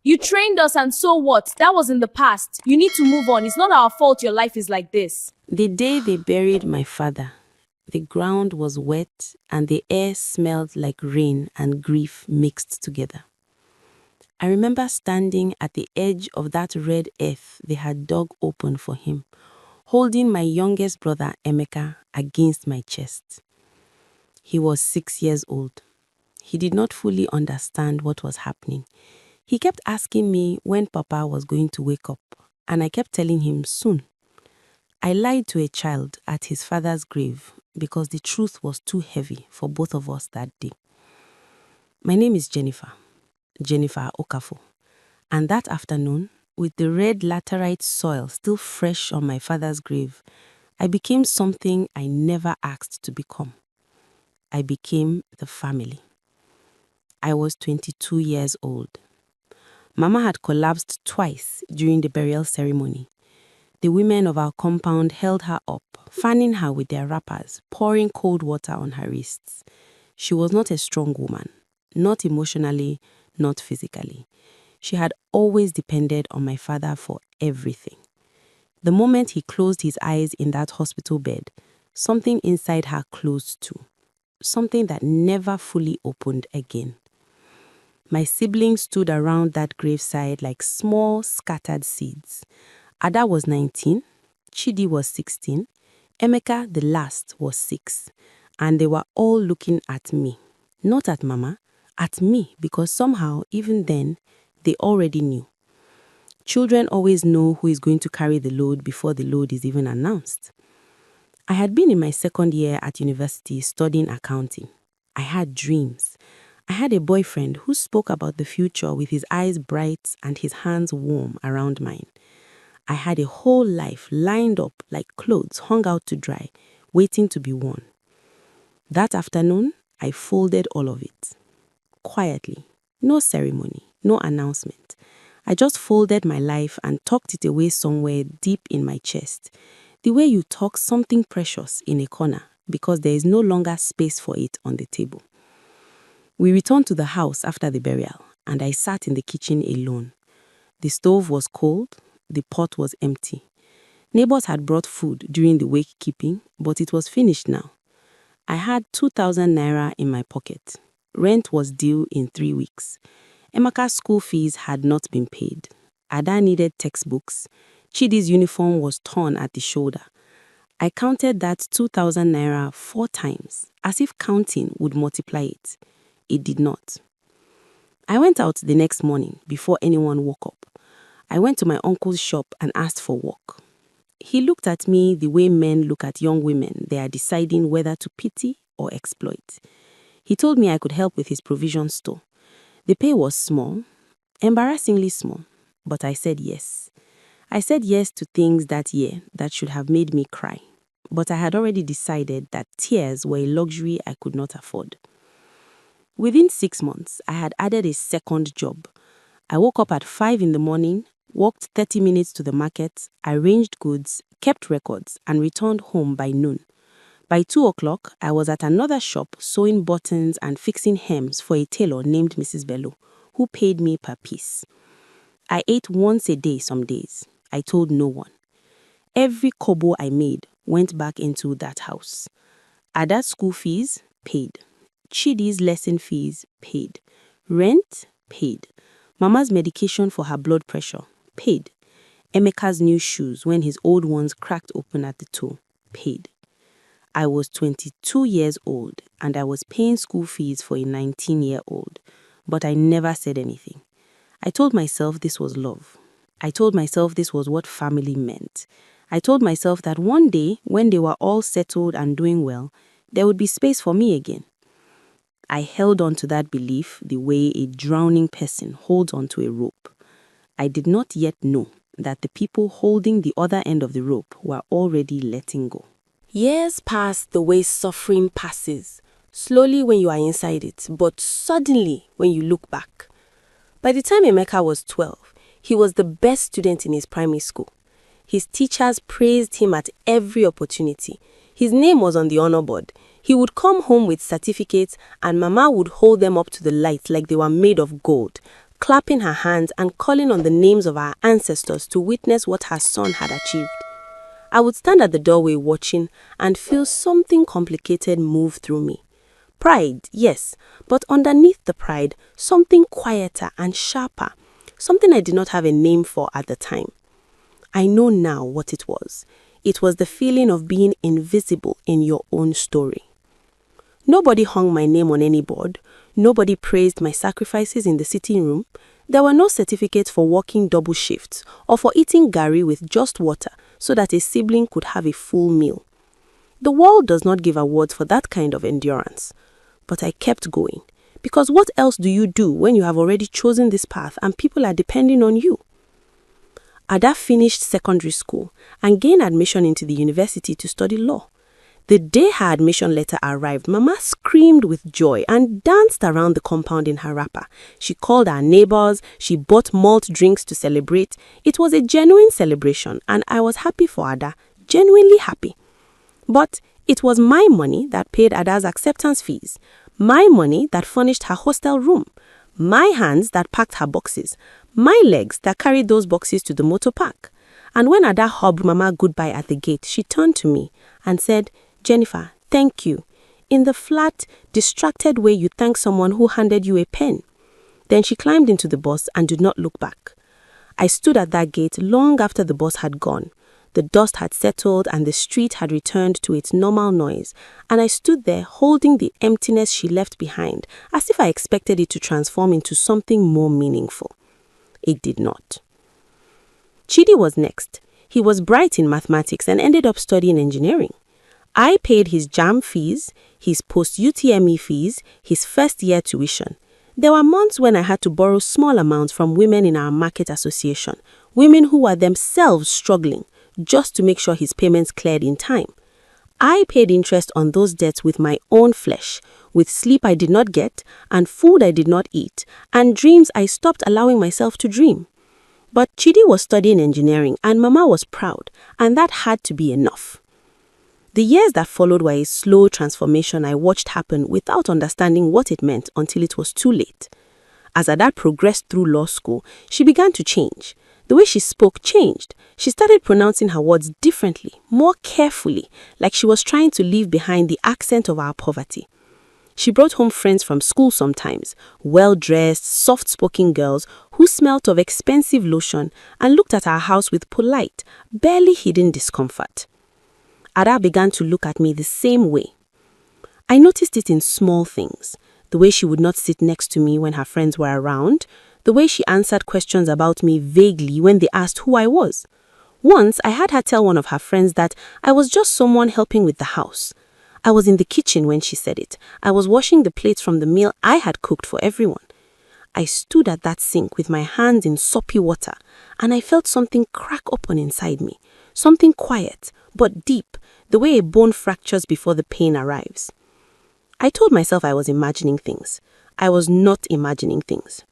You trained us and so what? That was in the past. You need to move on. It's not our fault your life is like this. The day they buried my father, the ground was wet and the air smelled like rain and grief mixed together. I remember standing at the edge of that red earth they had dug open for him, holding my youngest brother Emeka against my chest. He was 6 years old. He did not fully understand what was happening. He kept asking me when Papa was going to wake up, and I kept telling him soon. I lied to a child at his father's grave because the truth was too heavy for both of us that day. My name is Jennifer Okafo, and that afternoon, with the red laterite soil still fresh on my father's grave, I became something I never asked to become. I became the family. I was 22 years old. Mama had collapsed twice during the burial ceremony. The women of our compound held her up, fanning her with their wrappers, pouring cold water on her wrists. She was not a strong woman, not emotionally, not physically. She had always depended on my father for everything. The moment he closed his eyes in that hospital bed, something inside her closed too, something that never fully opened again. My siblings stood around that graveside like small scattered seeds. Ada was 19, Chidi was 16, Emeka, the last, was 6, and they were all looking at me. Not at Mama, at me, because somehow, even then, they already knew. Children always know who is going to carry the load before the load is even announced. I had been in my second year at university studying accounting. I had dreams. I had a boyfriend who spoke about the future with his eyes bright and his hands warm around mine. I had a whole life lined up like clothes hung out to dry, waiting to be worn. That afternoon, I folded all of it. Quietly, no ceremony, no announcement. I just folded my life and tucked it away somewhere deep in my chest, the way you tuck something precious in a corner because there is no longer space for it on the table. We returned to the house after the burial, and I sat in the kitchen alone. The stove was cold, the pot was empty. Neighbors had brought food during the wake keeping, but it was finished now. I had 2,000 naira in my pocket. Rent was due in 3 weeks. Emeka's school fees had not been paid. Ada needed textbooks. Chidi's uniform was torn at the shoulder. I counted that 2,000 naira 4 times, as if counting would multiply it. It did not. I went out the next morning before anyone woke up. I went to my uncle's shop and asked for work. He looked at me the way men look at young women they are deciding whether to pity or exploit. He told me I could help with his provision store. The pay was small, embarrassingly small, but I said yes. I said yes to things that year that should have made me cry, but I had already decided that tears were a luxury I could not afford. Within 6 months, I had added a second job. I woke up at 5 in the morning, walked 30 minutes to the market, arranged goods, kept records, and returned home by noon. By 2 o'clock, I was at another shop sewing buttons and fixing hems for a tailor named Mrs. Bello, who paid me per piece. I ate once a day some days. I told no one. Every kobo I made went back into that house. Ada's school fees, paid. Chidi's lesson fees, paid. Rent, paid. Mama's medication for her blood pressure, paid. Emeka's new shoes when his old ones cracked open at the toe, paid. I was 22 years old and I was paying school fees for a 19-year-old, but I never said anything. I told myself this was love. I told myself this was what family meant. I told myself that one day, when they were all settled and doing well, there would be space for me again. I held on to that belief the way a drowning person holds onto a rope. I did not yet know that the people holding the other end of the rope were already letting go. Years passed the way suffering passes, slowly when you are inside it, but suddenly when you look back. By the time Emeka was 12, he was the best student in his primary school. His teachers praised him at every opportunity. His name was on the honor board. He would come home with certificates and Mama would hold them up to the light like they were made of gold, clapping her hands and calling on the names of our ancestors to witness what her son had achieved. I would stand at the doorway watching and feel something complicated move through me. Pride, yes, but underneath the pride, something quieter and sharper, something I did not have a name for at the time. I know now what it was. It was the feeling of being invisible in your own story. Nobody hung my name on any board. Nobody praised my sacrifices in the sitting room. There were no certificates for working double shifts or for eating garri with just water so that a sibling could have a full meal. The world does not give awards for that kind of endurance. But I kept going, because what else do you do when you have already chosen this path and people are depending on you? Ada finished secondary school and gained admission into the university to study law. The day her admission letter arrived, Mama screamed with joy and danced around the compound in her wrapper. She called our neighbors, she bought malt drinks to celebrate. It was a genuine celebration and I was happy for Ada, genuinely happy. But it was my money that paid Ada's acceptance fees, my money that furnished her hostel room, my hands that packed her boxes, my legs that carried those boxes to the motor park. And when Ada hugged Mama goodbye at the gate, she turned to me and said, "Jennifer, thank you," in the flat, distracted way you thank someone who handed you a pen. Then she climbed into the bus and did not look back. I stood at that gate long after the bus had gone. The dust had settled and the street had returned to its normal noise, and I stood there holding the emptiness she left behind, as if I expected it to transform into something more meaningful. It did not. Chidi was next. He was bright in mathematics and ended up studying engineering. I paid his JAM fees, his post-UTME fees, his first-year tuition. There were months when I had to borrow small amounts from women in our market association, women who were themselves struggling, just to make sure his payments cleared in time. I paid interest on those debts with my own flesh, with sleep I did not get, and food I did not eat, and dreams I stopped allowing myself to dream. But Chidi was studying engineering, and Mama was proud, and that had to be enough. The years that followed were a slow transformation I watched happen without understanding what it meant until it was too late. As Ada progressed through law school, she began to change. The way she spoke changed. She started pronouncing her words differently, more carefully, like she was trying to leave behind the accent of our poverty. She brought home friends from school sometimes, well-dressed, soft-spoken girls who smelt of expensive lotion and looked at our house with polite, barely hidden discomfort. Ada began to look at me the same way. I noticed it in small things, the way she would not sit next to me when her friends were around, the way she answered questions about me vaguely when they asked who I was. Once, I had her tell one of her friends that I was just someone helping with the house. I was in the kitchen when she said it. I was washing the plates from the meal I had cooked for everyone. I stood at that sink with my hands in soapy water, and I felt something crack open inside me, something quiet but deep, the way a bone fractures before the pain arrives. I told myself I was imagining things. I was not imagining things.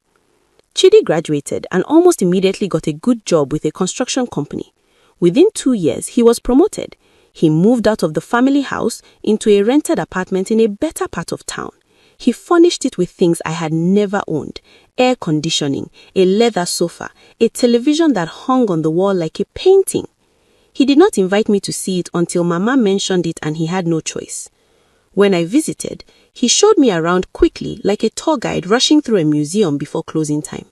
Chidi graduated and almost immediately got a good job with a construction company. Within 2 years, he was promoted. He moved out of the family house into a rented apartment in a better part of town. He furnished it with things I had never owned: air conditioning, a leather sofa, a television that hung on the wall like a painting. He did not invite me to see it until Mama mentioned it and he had no choice. When I visited, he showed me around quickly like a tour guide rushing through a museum before closing time.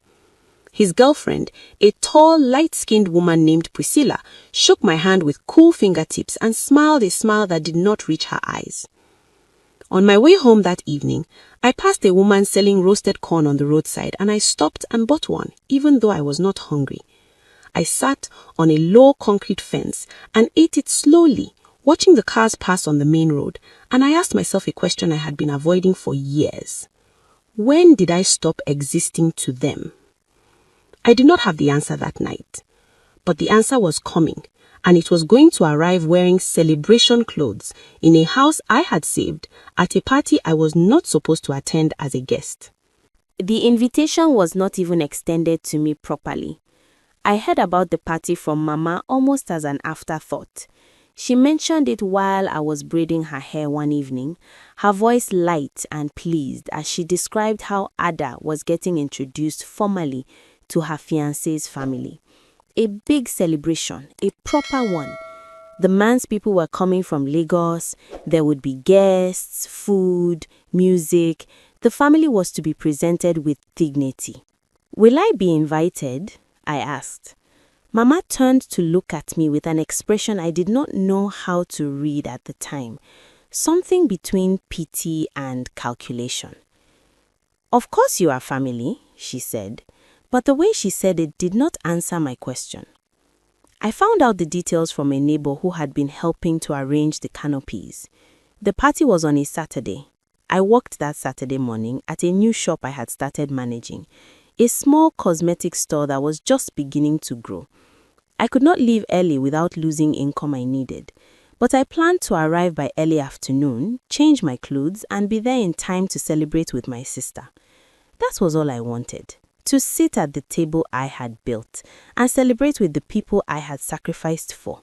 His girlfriend, a tall, light-skinned woman named Priscilla, shook my hand with cool fingertips and smiled a smile that did not reach her eyes. On my way home that evening, I passed a woman selling roasted corn on the roadside and I stopped and bought one, even though I was not hungry. I sat on a low concrete fence and ate it slowly, watching the cars pass on the main road, and I asked myself a question I had been avoiding for years. When did I stop existing to them? I did not have the answer that night, but the answer was coming, and it was going to arrive wearing celebration clothes in a house I had saved at a party I was not supposed to attend as a guest. The invitation was not even extended to me properly. I heard about the party from Mama almost as an afterthought. She mentioned it while I was braiding her hair one evening, her voice light and pleased as she described how Ada was getting introduced formally to her fiancé's family. A big celebration, a proper one. The man's people were coming from Lagos, there would be guests, food, music. The family was to be presented with dignity. "Will I be invited?" I asked. Mama turned to look at me with an expression I did not know how to read at the time, something between pity and calculation. "Of course you are family," she said, but the way she said it did not answer my question. I found out the details from a neighbor who had been helping to arrange the canopies. The party was on a Saturday. I worked that Saturday morning at a new shop I had started managing, a small cosmetic store that was just beginning to grow. I could not leave early without losing income I needed, but I planned to arrive by early afternoon, change my clothes, and be there in time to celebrate with my sister. That was all I wanted, to sit at the table I had built and celebrate with the people I had sacrificed for.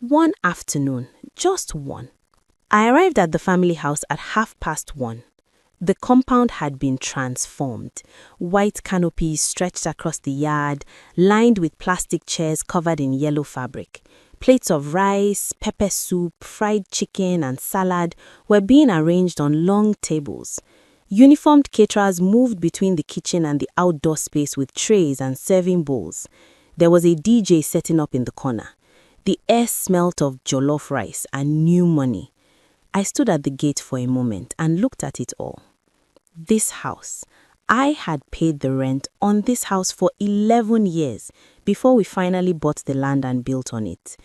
One afternoon, just one. I arrived at the family house at 1:30. The compound had been transformed. White canopies stretched across the yard, lined with plastic chairs covered in yellow fabric. Plates of rice, pepper soup, fried chicken, and salad were being arranged on long tables. Uniformed caterers moved between the kitchen and the outdoor space with trays and serving bowls. There was a DJ setting up in the corner. The air smelt of jollof rice and new money. I stood at the gate for a moment and looked at it all. This house. I had paid the rent on this house for 11 years before we finally bought the land and built on it.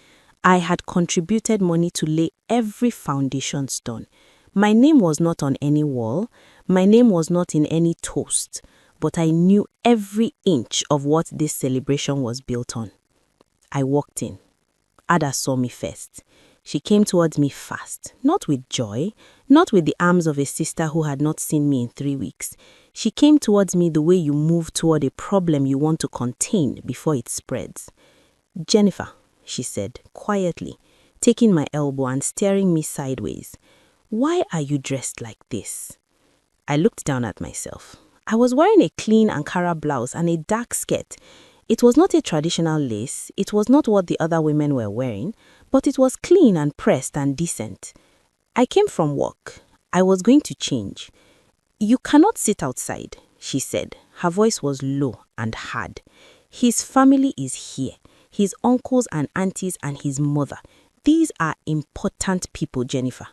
I had contributed money to lay every foundation stone. My name was not on any wall. My name was not in any toast. But I knew every inch of what this celebration was built on. I walked in. Ada saw me first. She came towards me fast, not with joy, not with the arms of a sister who had not seen me in 3 weeks. She came towards me the way you move toward a problem you want to contain before it spreads. "Jennifer," she said, quietly, taking my elbow and staring me sideways, "why are you dressed like this?" I looked down at myself. I was wearing a clean Ankara blouse and a dark skirt. It was not a traditional lace, it was not what the other women were wearing, but it was clean and pressed and decent. I came from work. I was going to change. "You cannot sit outside," she said. Her voice was low and hard. "His family is here. His uncles and aunties and his mother. These are important people, Jennifer."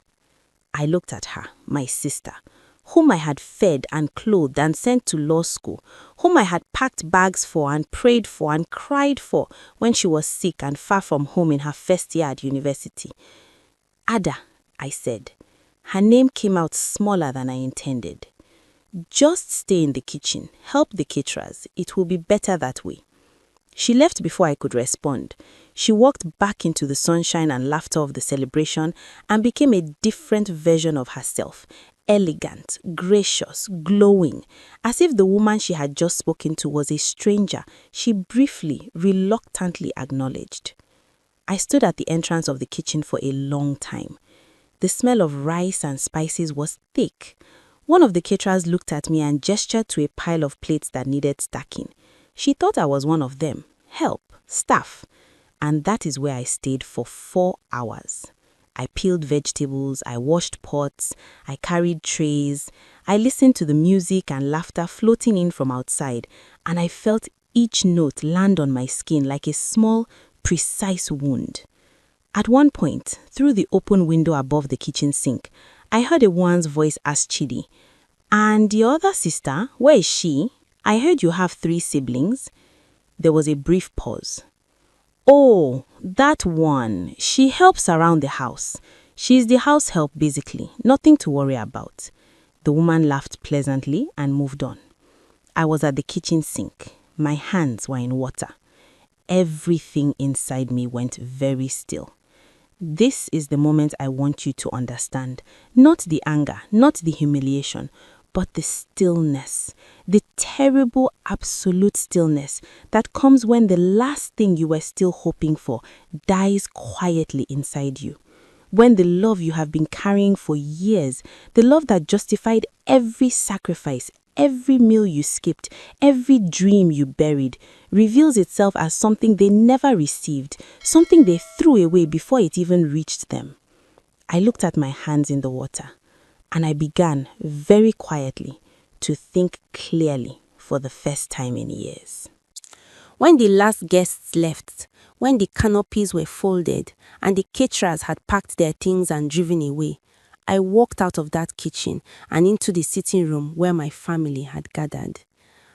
I looked at her, my sister, whom I had fed and clothed and sent to law school, whom I had packed bags for and prayed for and cried for when she was sick and far from home in her first year at university. "Ada," I said. Her name came out smaller than I intended. "Just stay in the kitchen, help the caterers. It will be better that way." She left before I could respond. She walked back into the sunshine and laughter of the celebration and became a different version of herself. Elegant, gracious, glowing, as if the woman she had just spoken to was a stranger she briefly, reluctantly acknowledged. I stood at the entrance of the kitchen for a long time. The smell of rice and spices was thick. One of the caterers looked at me and gestured to a pile of plates that needed stacking. She thought I was one of them. Help, staff. And that is where I stayed for 4 hours. I peeled vegetables, I washed pots, I carried trays, I listened to the music and laughter floating in from outside, and I felt each note land on my skin like a small, precise wound. At one point, through the open window above the kitchen sink, I heard a woman's voice ask Chidi, "And your other sister, where is she? I heard you have 3 siblings." There was a brief pause. "Oh, that one. She helps around the house. She's the house help basically. Nothing to worry about." The woman laughed pleasantly and moved on. I was at the kitchen sink. My hands were in water. Everything inside me went very still. This is the moment I want you to understand. Not the anger, not the humiliation, But the stillness, the terrible absolute stillness that comes when the last thing you were still hoping for dies quietly inside you. When the love you have been carrying for years, the love that justified every sacrifice, every meal you skipped, every dream you buried, reveals itself as something they never received, something they threw away before it even reached them. I looked at my hands in the water, and I began, very quietly, to think clearly for the first time in years. When the last guests left, when the canopies were folded and the caterers had packed their things and driven away, I walked out of that kitchen and into the sitting room where my family had gathered.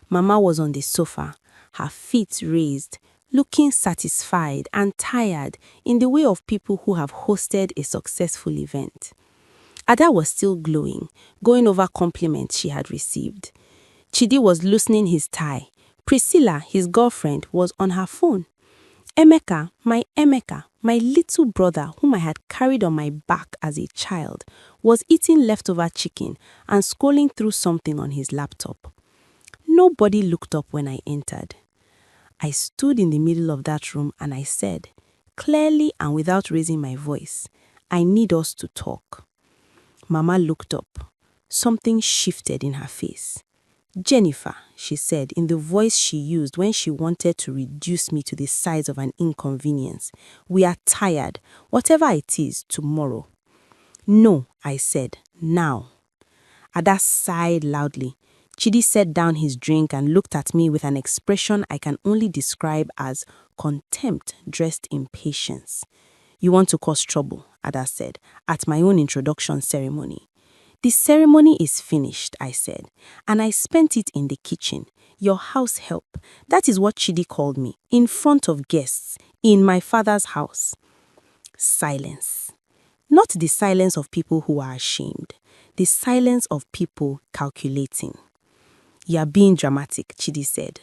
Mama was on the sofa, her feet raised, looking satisfied and tired in the way of people who have hosted a successful event. Ada was still glowing, going over compliments she had received. Chidi was loosening his tie. Priscilla, his girlfriend, was on her phone. Emeka, my little brother whom I had carried on my back as a child, was eating leftover chicken and scrolling through something on his laptop. Nobody looked up when I entered. I stood in the middle of that room and I said, clearly and without raising my voice, I need us to talk. Mama looked up. Something shifted in her face. Jennifer, she said in the voice she used when she wanted to reduce me to the size of an inconvenience. We are tired. Whatever it is, tomorrow. No, I said, now. Ada sighed loudly. Chidi set down his drink and looked at me with an expression I can only describe as contempt dressed in patience. You want to cause trouble, Ada said, at my own introduction ceremony. The ceremony is finished, I said, and I spent it in the kitchen, your house help. That is what Chidi called me, in front of guests, in my father's house. Silence. Not the silence of people who are ashamed, the silence of people calculating. You're being dramatic, Chidi said.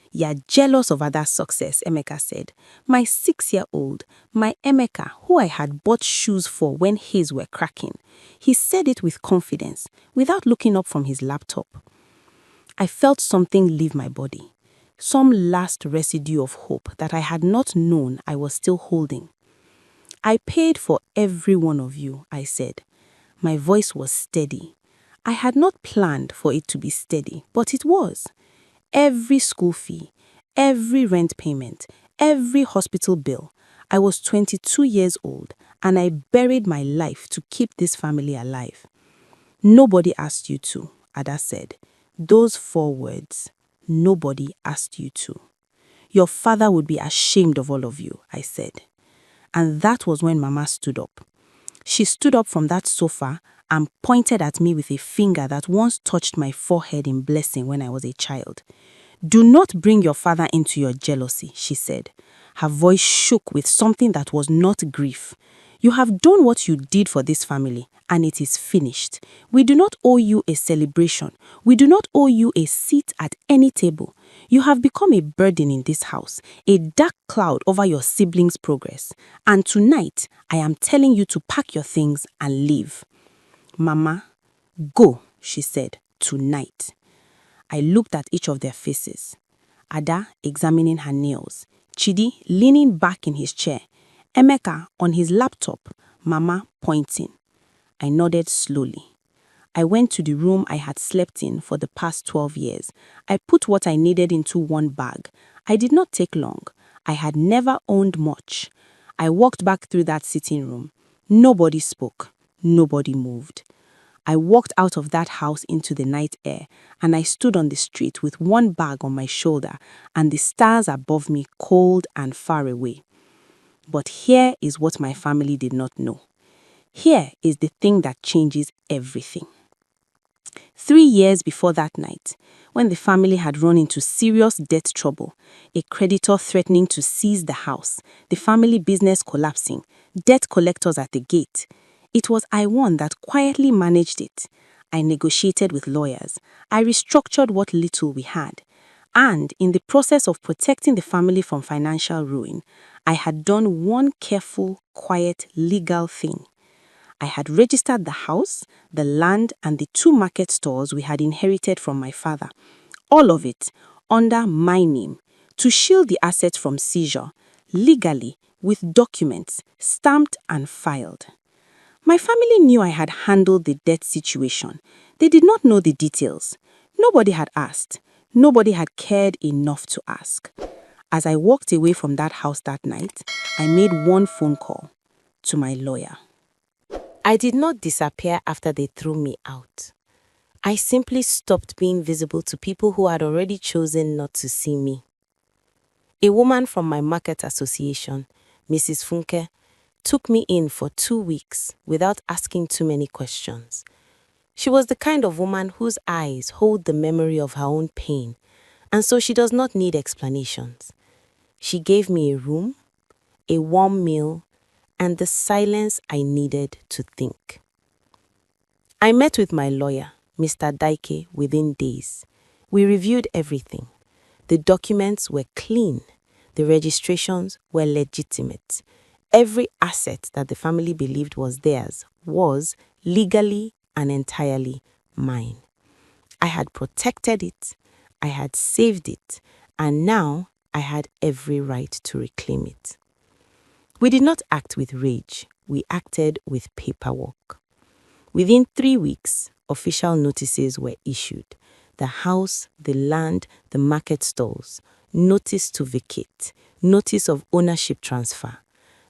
You're jealous of Ada's success, Emeka said. My 6-year-old, my Emeka, who I had bought shoes for when his were cracking. He said it with confidence, without looking up from his laptop. I felt something leave my body, some last residue of hope that I had not known I was still holding. I paid for every one of you, I said. My voice was steady. I had not planned for it to be steady, but it was. Every school fee, every rent payment, every hospital bill. I was 22 years old and I buried my life to keep this family alive. Nobody asked you to, Ada said. Those 4 words, nobody asked you to. Your father would be ashamed of all of you, I said. And that was when Mama stood up. She stood up from that sofa and pointed at me with a finger that once touched my forehead in blessing when I was a child. Do not bring your father into your jealousy, she said. Her voice shook with something that was not grief. You have done what you did for this family, and it is finished. We do not owe you a celebration. We do not owe you a seat at any table. You have become a burden in this house, a dark cloud over your siblings' progress. And tonight, I am telling you to pack your things and leave. Mama, go, she said, tonight. I looked at each of their faces. Ada examining her nails, Chidi leaning back in his chair, Emeka on his laptop, Mama pointing. I nodded slowly. I went to the room I had slept in for the past 12 years. I put what I needed into one bag. I did not take long. I had never owned much. I walked back through that sitting room. Nobody spoke. Nobody moved. I walked out of that house into the night air, and I stood on the street with one bag on my shoulder and the stars above me cold and far away. But here is what my family did not know. Here is the thing that changes everything. 3 years before that night, when the family had run into serious debt trouble, a creditor threatening to seize the house, the family business collapsing, debt collectors at the gate, it was I one that quietly managed it. I negotiated with lawyers. I restructured what little we had. And in the process of protecting the family from financial ruin, I had done one careful, quiet, legal thing. I had registered the house, the land, and the 2 market stores we had inherited from my father. All of it under my name to shield the assets from seizure, legally, with documents stamped and filed. My family knew I had handled the debt situation. They did not know the details. Nobody had asked. Nobody had cared enough to ask. As I walked away from that house that night, I made one phone call to my lawyer. I did not disappear after they threw me out. I simply stopped being visible to people who had already chosen not to see me. A woman from my market association, Mrs. Funke, took me in for 2 weeks without asking too many questions. She was the kind of woman whose eyes hold the memory of her own pain, and so she does not need explanations. She gave me a room, a warm meal, and the silence I needed to think. I met with my lawyer, Mr. Daike, within days. We reviewed everything. The documents were clean. The registrations were legitimate. Every asset that the family believed was theirs was legally and entirely mine. I had protected it, I had saved it, and now I had every right to reclaim it. We did not act with rage, we acted with paperwork. Within 3 weeks, official notices were issued. The house, the land, the market stalls, notice to vacate, notice of ownership transfer,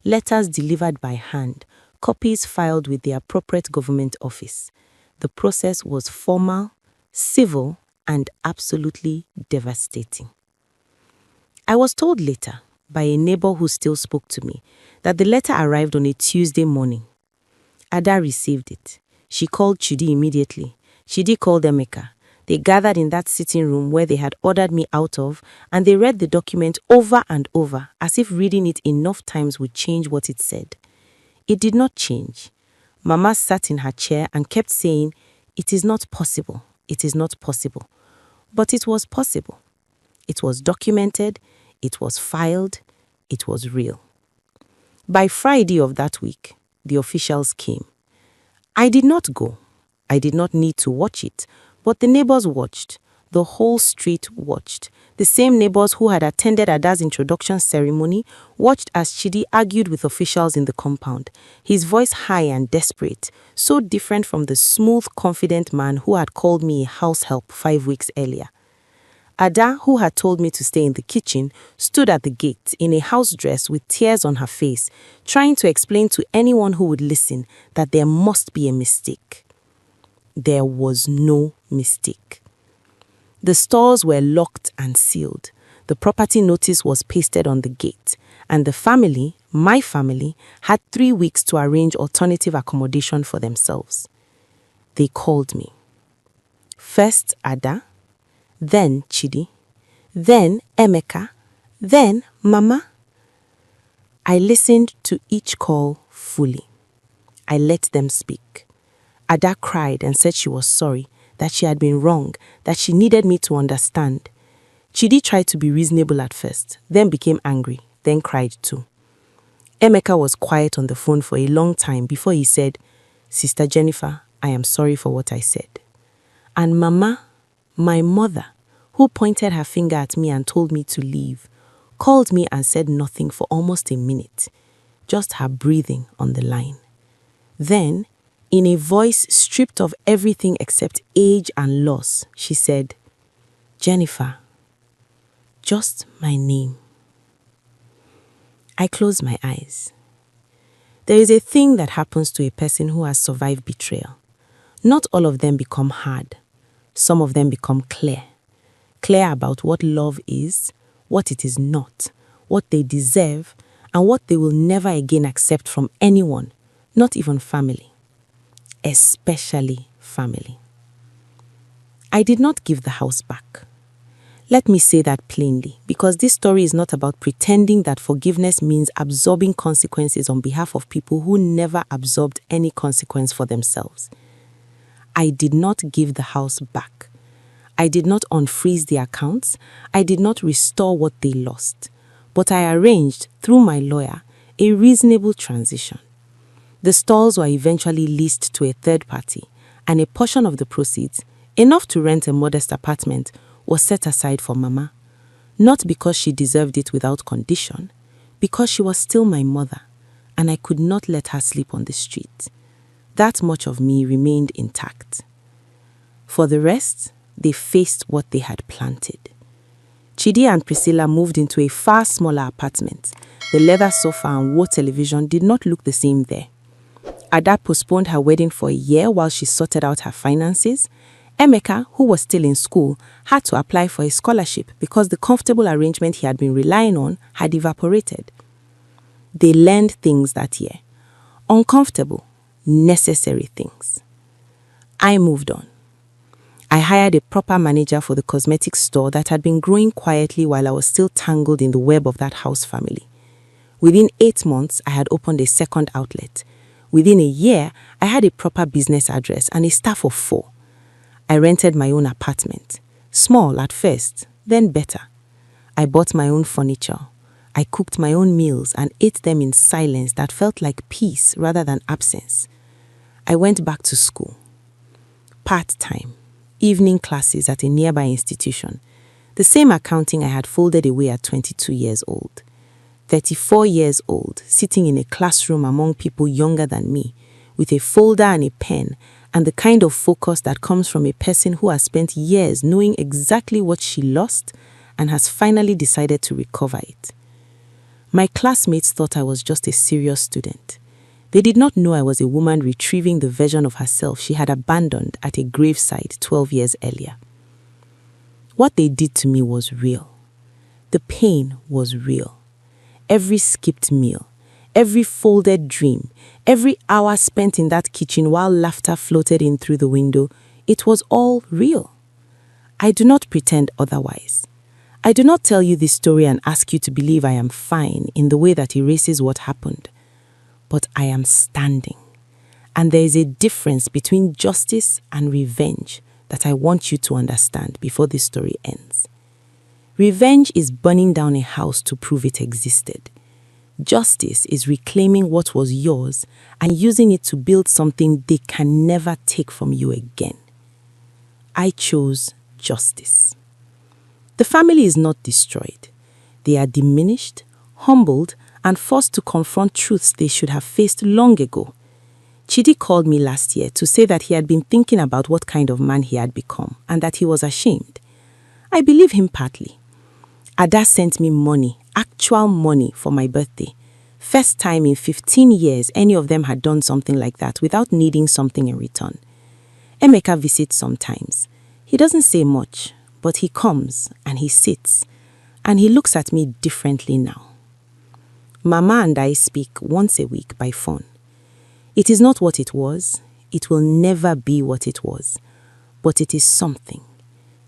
letters delivered by hand, copies filed with the appropriate government office. The process was formal, civil, and absolutely devastating. I was told later, by a neighbor who still spoke to me, that the letter arrived on a Tuesday morning. Ada received it. She called Chidi immediately. Chidi called Emeka. They gathered in that sitting room where they had ordered me out of, and they read the document over and over, as if reading it enough times would change what it said. It did not change. Mama sat in her chair and kept saying, "It is not possible. It is not possible." But it was possible. It was documented. It was filed. It was real. By Friday of that week, the officials came. I did not go. I did not need to watch it, but the neighbors watched. The whole street watched. The same neighbors who had attended Ada's introduction ceremony watched as Chidi argued with officials in the compound, his voice high and desperate, so different from the smooth, confident man who had called me a house help 5 weeks earlier. Ada, who had told me to stay in the kitchen, stood at the gate in a house dress with tears on her face, trying to explain to anyone who would listen that there must be a mistake. There was no mistake. The stores were locked and sealed. The property notice was pasted on the gate, and the family, my family, had 3 weeks to arrange alternative accommodation for themselves. They called me. First Ada, then Chidi, then Emeka, then Mama. I listened to each call fully. I let them speak. Ada cried and said she was sorry, that she had been wrong, that she needed me to understand. Chidi tried to be reasonable at first, then became angry, then cried too. Emeka was quiet on the phone for a long time before he said, "Sister Jennifer, I am sorry for what I said." And Mama, my mother, who pointed her finger at me and told me to leave, called me and said nothing for almost a minute, just her breathing on the line. Then, in a voice stripped of everything except age and loss, she said, "Jennifer, just my name." I closed my eyes. There is a thing that happens to a person who has survived betrayal. Not all of them become hard. Some of them become clear. Clear about what love is, what it is not, what they deserve, and what they will never again accept from anyone, not even family. Especially family. I did not give the house back. Let me say that plainly, because this story is not about pretending that forgiveness means absorbing consequences on behalf of people who never absorbed any consequence for themselves. I did not give the house back. I did not unfreeze the accounts. I did not restore what they lost. But I arranged, through my lawyer, a reasonable transition. The stalls were eventually leased to a third party, and a portion of the proceeds, enough to rent a modest apartment, was set aside for Mama. Not because she deserved it without condition, because she was still my mother, and I could not let her sleep on the street. That much of me remained intact. For the rest, they faced what they had planted. Chidi and Priscilla moved into a far smaller apartment. The leather sofa and war television did not look the same there. Ada postponed her wedding for a year while she sorted out her finances. Emeka, who was still in school, had to apply for a scholarship because the comfortable arrangement he had been relying on had evaporated. They learned things that year. Uncomfortable, necessary things. I moved on. I hired a proper manager for the cosmetics store that had been growing quietly while I was still tangled in the web of that house family. Within 8 months, I had opened a second outlet. Within a year, I had a proper business address and a staff of 4. I rented my own apartment. Small at first, then better. I bought my own furniture. I cooked my own meals and ate them in silence that felt like peace rather than absence. I went back to school. Part-time. Evening classes at a nearby institution. The same accounting I had folded away at 22 years old. 34 years old, sitting in a classroom among people younger than me, with a folder and a pen, and the kind of focus that comes from a person who has spent years knowing exactly what she lost and has finally decided to recover it. My classmates thought I was just a serious student. They did not know I was a woman retrieving the version of herself she had abandoned at a graveside 12 years earlier. What they did to me was real. The pain was real. Every skipped meal, every folded dream, every hour spent in that kitchen while laughter floated in through the window, it was all real. I do not pretend otherwise. I do not tell you this story and ask you to believe I am fine in the way that erases what happened. But I am standing. And there is a difference between justice and revenge that I want you to understand before this story ends. Revenge is burning down a house to prove it existed. Justice is reclaiming what was yours and using it to build something they can never take from you again. I chose justice. The family is not destroyed. They are diminished, humbled, and forced to confront truths they should have faced long ago. Chidi called me last year to say that he had been thinking about what kind of man he had become and that he was ashamed. I believe him partly. Ada sent me money, actual money, for my birthday. First time in 15 years any of them had done something like that without needing something in return. Emeka visits sometimes. He doesn't say much, but he comes and he sits, and he looks at me differently now. Mama and I speak once a week by phone. It is not what it was. It will never be what it was. But it is something.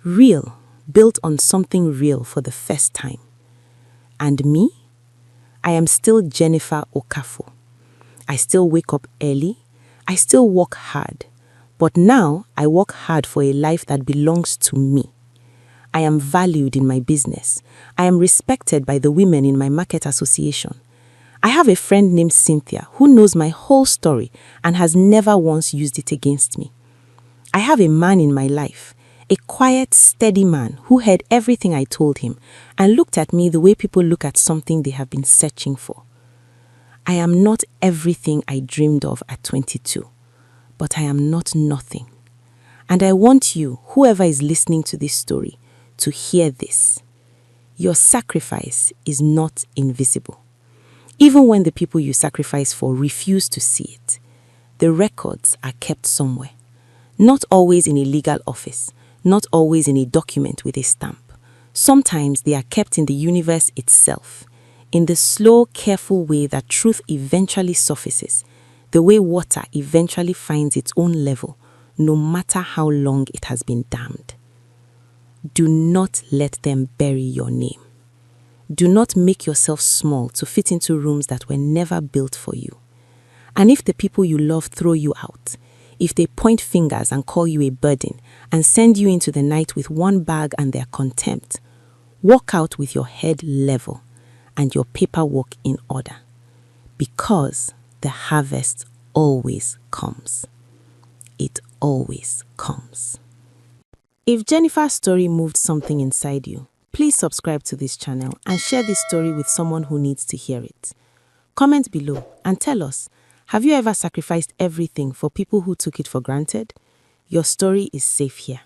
Real, built on something real for the first time. And me? I am still Jennifer Okafor. I still wake up early. I still work hard. But now I work hard for a life that belongs to me. I am valued in my business. I am respected by the women in my market association. I have a friend named Cynthia who knows my whole story and has never once used it against me. I have a man in my life, a quiet, steady man who heard everything I told him and looked at me the way people look at something they have been searching for. I am not everything I dreamed of at 22, but I am not nothing. And I want you, whoever is listening to this story, to hear this. Your sacrifice is not invisible. Even when the people you sacrifice for refuse to see it, the records are kept somewhere. Not always in a legal office, not always in a document with a stamp. Sometimes they are kept in the universe itself, in the slow, careful way that truth eventually surfaces, the way water eventually finds its own level, no matter how long it has been dammed. Do not let them bury your name. Do not make yourself small to fit into rooms that were never built for you. And if the people you love throw you out, if they point fingers and call you a burden and send you into the night with one bag and their contempt, walk out with your head level and your paperwork in order, because the harvest always comes. It always comes. If Jennifer's story moved something inside you, please subscribe to this channel and share this story with someone who needs to hear it. Comment below and tell us, have you ever sacrificed everything for people who took it for granted? Your story is safe here.